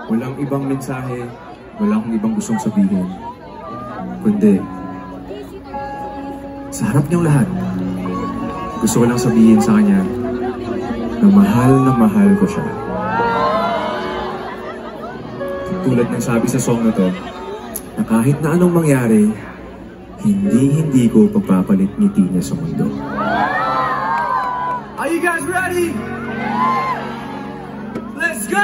Walang ibang mensahe, wala akong ibang gustong sabihin. Kundi, sa harap niyang lahat, gusto ko lang sabihin sa kanya na mahal ko siya. Tulad ng sabi sa song na to, na kahit na anong mangyari, hindi ko pagpapalit ngiti niya sa mundo. Are you guys ready? Let's go!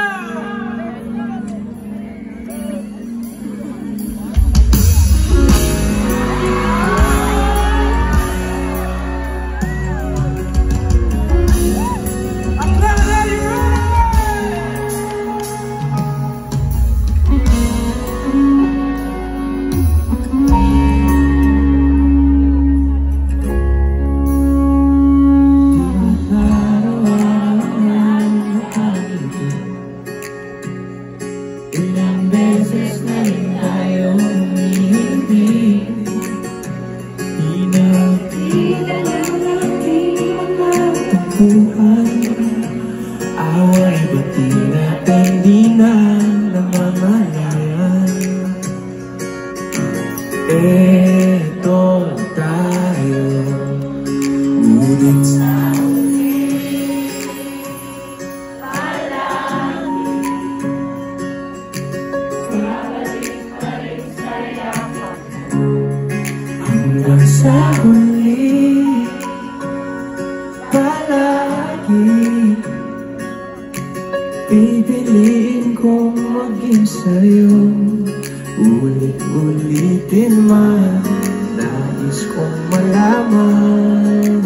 Ilang beses na rin tayo humihindi. Di na lang ating magkatagpuan. Away ba't di natin di na namamalayan? Eto tayo, ngunit sa hanggang sa huli, palagi pipiliin kong maging sa'yo. Ulit-ulitin man, nais kong malaman